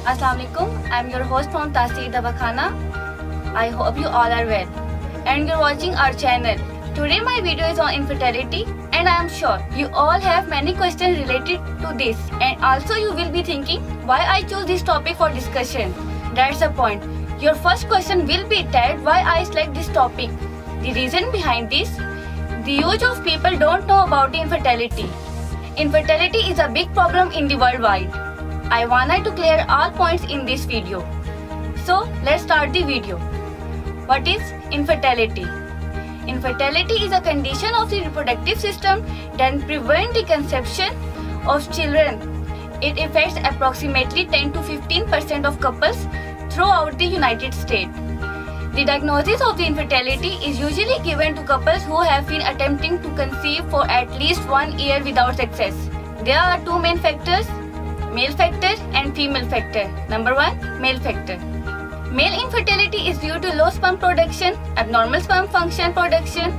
Assalamualaikum. I'm your host from Tahsil Dawakhana. I hope you all are well and you're watching our channel. Today my video is on infertility and I am sure you all have many questions related to this, and also you will be thinking why I choose this topic for discussion. That's the point. Your first question will be that why I select this topic. The reason behind this, the huge of people don't know about infertility. Infertility is a big problem in the worldwide. I wanted to clear all points in this video. So let's start the video. What is infertility? Infertility is a condition of the reproductive system that prevents the conception of children. It affects approximately 10 to 15% of couples throughout the United States. The diagnosis of the infertility is usually given to couples who have been attempting to conceive for at least 1 year without success. There are two main factors, male factor and female factor. Number 1, male factor. Male infertility is due to low sperm production, abnormal sperm function production,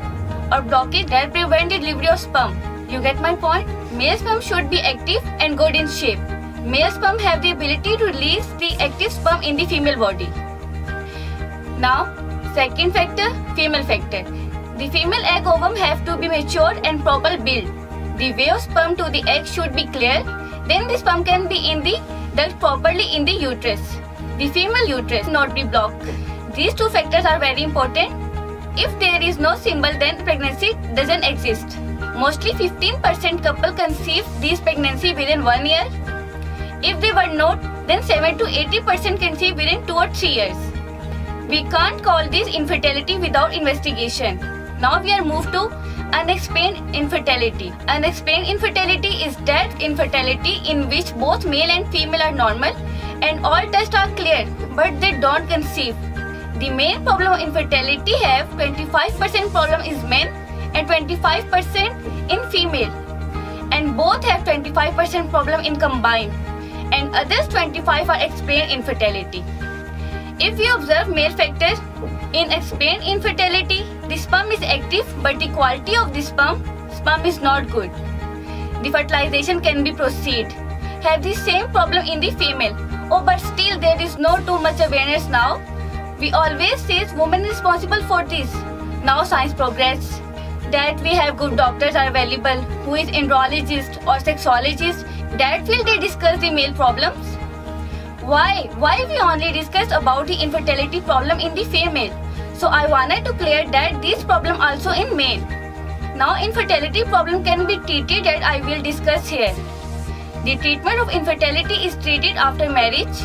or blockage that prevent the delivery of sperm. You get my point? Male sperm should be active and good in shape. Male sperm have the ability to release the active sperm in the female body. Now, second factor, female factor. The female egg ovum have to be matured and properly built. The way of sperm to the egg should be clear. Then the sperm can be in the duct properly in the uterus. The female uterus not be blocked. These two factors are very important. If there is no symbol, then pregnancy doesn't exist. Mostly 15% couple conceive this pregnancy within 1 year. If they were not, then 7 to 80% conceive within 2 or 3 years. We can't call this infertility without investigation. Now we are moved to unexplained infertility. Unexplained infertility is that infertility in which both male and female are normal and all tests are clear, but they don't conceive. The main problem of infertility have 25% problem is men and 25% in female, and both have 25% problem in combined, and others 25 are explained infertility. If we observe male factors in explained infertility, the sperm is active but the quality of the sperm is not good. The fertilization can be proceed. Have the same problem in the female. Oh, but still there is no too much awareness now. We always say women responsible for this. Now science progress. That we have good doctors are available who is andrologist or sexologist. That will they discuss the male problems. Why we only discuss about the infertility problem in the female? So I wanted to clear that this problem also in male. Now infertility problem can be treated that I will discuss here. The treatment of infertility is treated after marriage.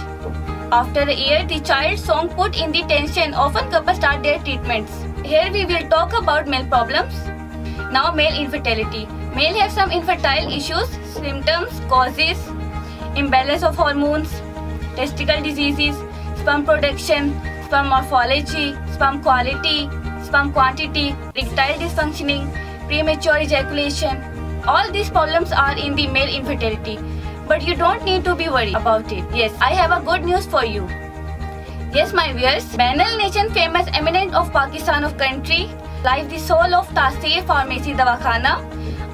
After a year, the child song put in the tension. Often couples start their treatments. Here we will talk about male problems. Now male infertility. Male have some infertile issues, symptoms, causes, imbalance of hormones, testicle diseases, sperm production, sperm morphology, sperm quality, sperm quantity, erectile dysfunctioning, premature ejaculation. All these problems are in the male infertility. But you don't need to be worried about it. Yes, I have a good news for you. Yes, my viewers, Banal Nation famous eminent of Pakistan of country, like the soul of Tahsil Pharmacy Dawakhana,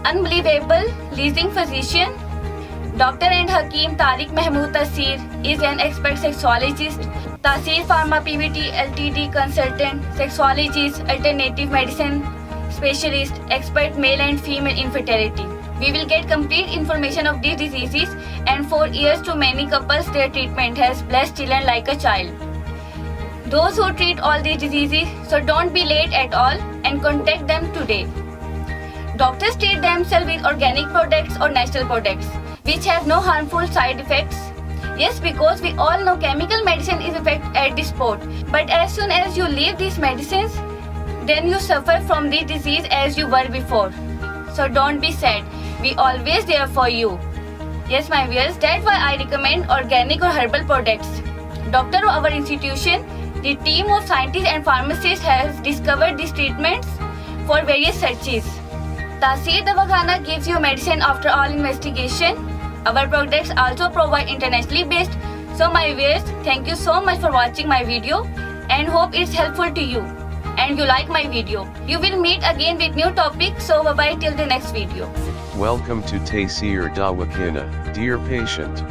unbelievable leasing physician, Dr. and Hakim Tariq Mahmood Tasir is an expert sexologist, Tahsil Pharma PVT LTD consultant, sexologist, alternative medicine specialist, expert male and female infertility. We will get complete information of these diseases, and for years to many couples their treatment has blessed children like a child. Those who treat all these diseases, so don't be late at all and contact them today. Doctors treat themselves with organic products or natural products which have no harmful side effects. Yes, because we all know chemical medicine is effective at this spot, but as soon as you leave these medicines, then you suffer from the disease as you were before. So don't be sad. We always there for you. Yes, my viewers, that's why I recommend organic or herbal products. Doctor of our institution, the team of scientists and pharmacists has discovered these treatments for various searches. Tahsil Dawakhana gives you medicine after all investigation. Our products also provide internationally based. So my viewers, thank you so much for watching my video and hope it's helpful to you and you like my video. You will meet again with new topics, so bye bye till the next video. Welcome to Tahsil Dawakhana, dear patient.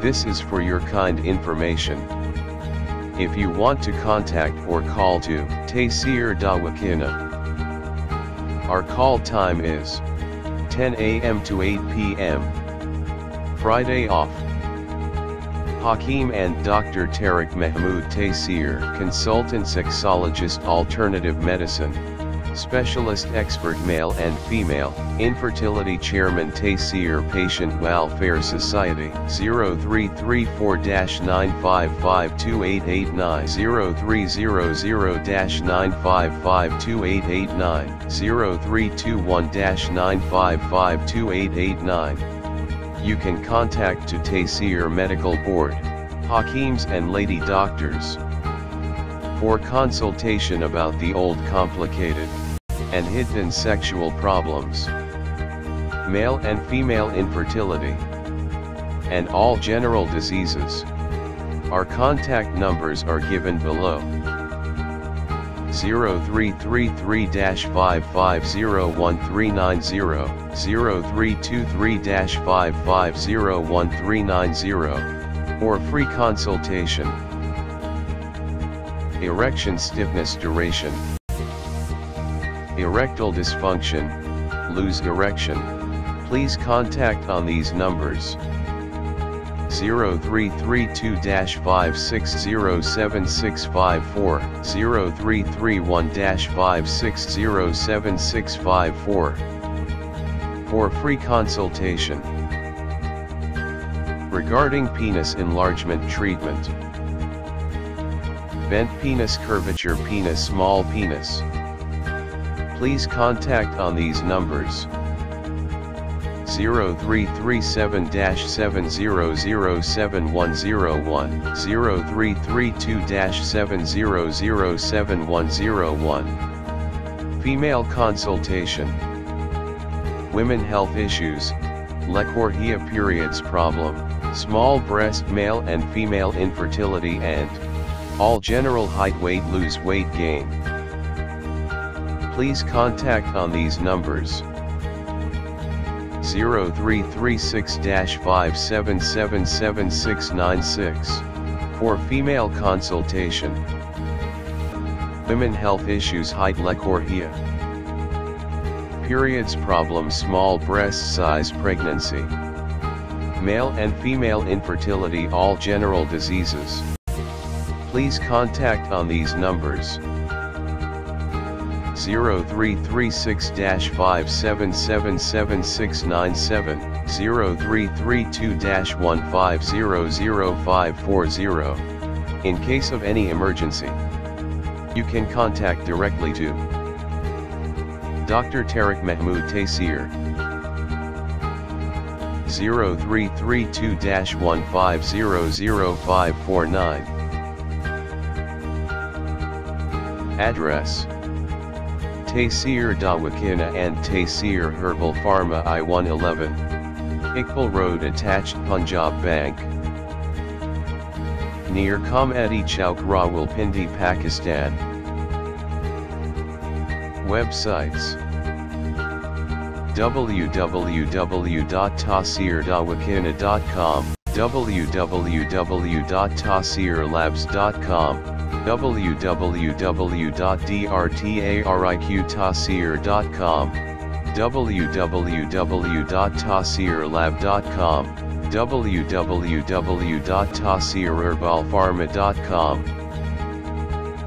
This is for your kind information. If you want to contact or call to Taysir Dawakana, our call time is 10 a.m. to 8 p.m. Friday off. Hakeem and Dr. Tariq Mahmood Taysir, consultant sexologist, alternative medicine specialist, expert, male and female infertility, chairman, Taysir Patient Welfare Society. 0334-9552889, 0300-9552889, 0321-9552889. You can contact to Taysir Medical Board, Hakeems and lady doctors for consultation about the old, complicated and hidden sexual problems, male and female infertility, and all general diseases. Our contact numbers are given below. 0333-5501390, 0323-5501390, or free consultation. Erection stiffness, duration, erectile dysfunction, lose erection, please contact on these numbers: 0332-5607654, 0331-5607654, for free consultation. Regarding penis enlargement treatment, bent penis, curvature penis, small penis, please contact on these numbers: 0337-7007101, 0332-7007101. Female consultation, women health issues, Lecorhea, periods problem, small breast, male and female infertility, and all general height, weight, lose weight gain. Please contact on these numbers: 0336-5777696, for female consultation, women health issues, height, Lecorhea, periods problem, small breast size, pregnancy, male and female infertility, all general diseases. Please contact on these numbers: 0336-5777697, 0332-1500540. In case of any emergency, you can contact directly to Dr. Tariq Mahmood Taysir, 0332-1500549. Address: Taysir Dawakana and Taysir Herbal Pharma, I-111, Iqbal Road, attached Punjab Bank, near Comedy Chowk, Rawalpindi, Pakistan. Websites: www.taysirdawakana.com, www.taysirlabs.com, www.drtariqtaysir.com, www.taysirlab.com, www.taysirherbalpharma.com.